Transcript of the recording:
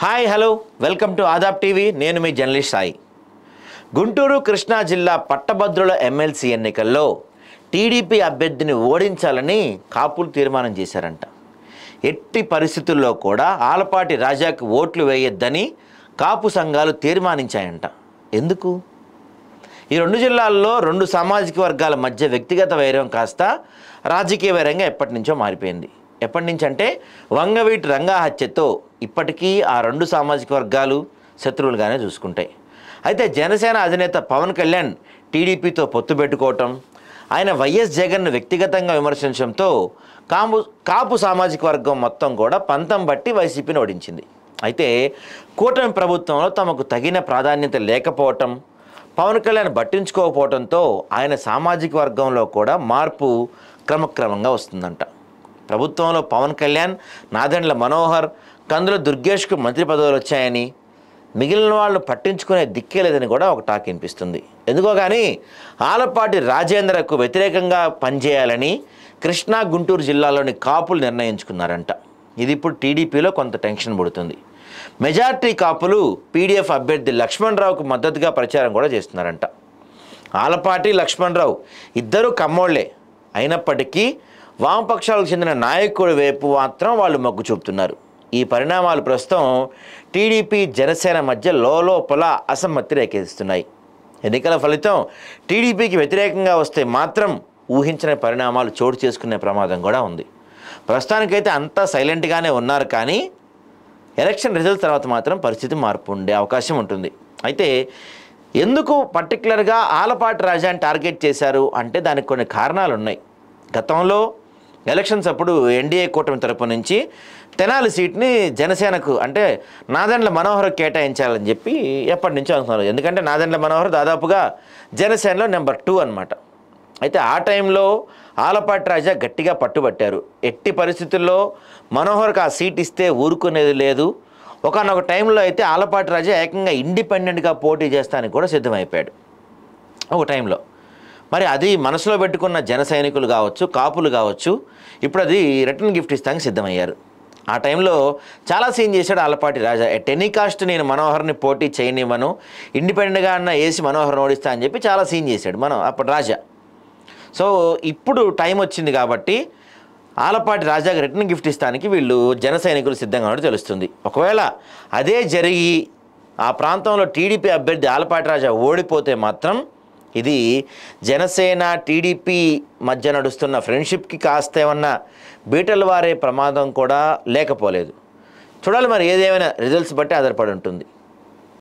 Hi hello welcome to Aadab TV. నేను మీ journalist Sai. Guntur Krishna జిల్లా పట్టభద్రుల ఎమ్మెల్సీ ఎన్నికల్లో టీడీపీ అభ్యర్థిని ఓడించాలని కాపులు తీర్మానం చేశారంట. ఎట్టి పరిస్థితుల్లో కూడా ఆలపాటి రాజాకు ఓట్లు వేయొద్దని కాపు సంఘాలు తీర్మానించాయంట. ఎందుకు? ఈ రెండు జిల్లాల్లో రెండు సామాజిక వర్గాల మధ్య వ్యక్తిగత వైరం కాస్త రాజకీయ వైరంగా ఎప్పటి నుంచో మారిపోయింది. ఎప్పటి నుంచి అంటే వంగవీటి రంగా హత్యతో ఇప్పటికీ ఆ రెండు సామాజిక వర్గాలు శత్రువులుగానే చూసుకుంటాయి. అయితే జనసేన అధినేత పవన్ కళ్యాణ్ టీడీపీతో పొత్తు పెట్టుకోవటం, ఆయన వైఎస్ జగన్ను వ్యక్తిగతంగా విమర్శించడంతో కాపు సామాజిక వర్గం మొత్తం కూడా పంతం బట్టి వైసీపీని ఓడించింది. అయితే కూటమి ప్రభుత్వంలో తమకు తగిన ప్రాధాన్యత లేకపోవటం, పవన్ కళ్యాణ్ పట్టించుకోకపోవడంతో ఆయన సామాజిక వర్గంలో కూడా మార్పు క్రమక్రమంగా వస్తుందంట. ప్రభుత్వంలో పవన్ కళ్యాణ్, నాదెండ్ల మనోహర్, కందుల దుర్గేష్కు మంత్రి పదవులు వచ్చాయని, మిగిలిన వాళ్ళు పట్టించుకునే దిక్కే లేదని కూడా ఒక టాక్ వినిపిస్తుంది. ఎందుకో కానీ ఆలపాటి రాజేంద్రకు వ్యతిరేకంగా పనిచేయాలని కృష్ణా గుంటూరు జిల్లాలోని కాపులు నిర్ణయించుకున్నారంట. ఇది ఇప్పుడు టీడీపీలో కొంత టెన్షన్ పుడుతుంది. మెజార్టీ కాపులు పీడీఎఫ్ అభ్యర్థి లక్ష్మణరావుకు మద్దతుగా ప్రచారం కూడా చేస్తున్నారంట. ఆలపాటి లక్ష్మణరావు ఇద్దరు కమ్మోళ్లే అయినప్పటికీ వామపక్షాలకు చెందిన నాయకుడి వైపు మాత్రం వాళ్ళు మొగ్గు చూపుతున్నారు. ఈ పరిణామాలు ప్రస్తుతం టీడీపీ జనసేన మధ్య లోపల అసమ్మతి రేకెత్తిస్తున్నాయి. ఎన్నికల ఫలితం టీడీపీకి వ్యతిరేకంగా వస్తే మాత్రం ఊహించని పరిణామాలు చోటు చేసుకునే ప్రమాదం కూడా ఉంది. ప్రస్తుతానికైతే అంతా సైలెంట్గానే ఉన్నారు, కానీ ఎలక్షన్ రిజల్ట్స్ తర్వాత మాత్రం పరిస్థితి మార్పు ఉండే అవకాశం ఉంటుంది. అయితే ఎందుకు పర్టికులర్గా ఆలపాటి రాజాని టార్గెట్ చేశారు అంటే దానికి కొన్ని కారణాలు ఉన్నాయి. గతంలో ఎలక్షన్స్ అప్పుడు ఎన్డీఏ కూటమి తరపు నుంచి తెనాలి సీట్ని జనసేనకు అంటే నాదెండ్ల మనోహర్ కేటాయించాలని చెప్పి ఎప్పటి నుంచో అనుకున్నారు. ఎందుకంటే నాదెండ్ల మనోహర్ దాదాపుగా జనసేనలో నెంబర్ 2 అన్నమాట. అయితే ఆ టైంలో ఆలపాటి రాజా గట్టిగా పట్టుబట్టారు. ఎట్టి పరిస్థితుల్లో మనోహర్కి ఆ సీట్ ఇస్తే ఊరుకునేది లేదు. ఒకనొక టైంలో అయితే ఆలపాటి రాజా ఏకంగా ఇండిపెండెంట్గా పోటీ చేస్తానికి కూడా సిద్ధమైపోయాడు ఒక టైంలో. మరి అది మనసులో పెట్టుకున్న జన సైనికులు కావచ్చు, కాపులు కావచ్చు, ఇప్పుడు అది రిటర్న్ గిఫ్ట్ ఇస్తానికి సిద్ధమయ్యారు. ఆ టైంలో చాలా సీన్ చేశాడు ఆలపాటి రాజా. ఎట్ ఎనీ కాస్ట్ నేను మనోహర్ని పోటీ చేయనివ్వను, ఇండిపెండెంట్గా అన్న వేసి మనోహర్ని ఓడిస్తా అని చెప్పి చాలా సీన్ చేశాడు అప్పటి రాజా. సో ఇప్పుడు టైం వచ్చింది కాబట్టి ఆలపాటి రాజాకి రిటర్న్ గిఫ్ట్ ఇస్తానికి వీళ్ళు జన సైనికులు సిద్ధంగా ఉన్నట్టు తెలుస్తుంది. ఒకవేళ అదే జరిగి ఆ ప్రాంతంలో టీడీపీ అభ్యర్థి ఆలపాటి రాజా ఓడిపోతే మాత్రం ఇది జనసేన టీడీపీ మధ్య నడుస్తున్న ఫ్రెండ్షిప్కి కాస్త ఏమన్నా బీటలు వారే ప్రమాదం కూడా లేకపోలేదు. చూడాలి మరి, ఏదేమైనా రిజల్ట్స్ బట్టి ఆధారపడి ఉంటుంది.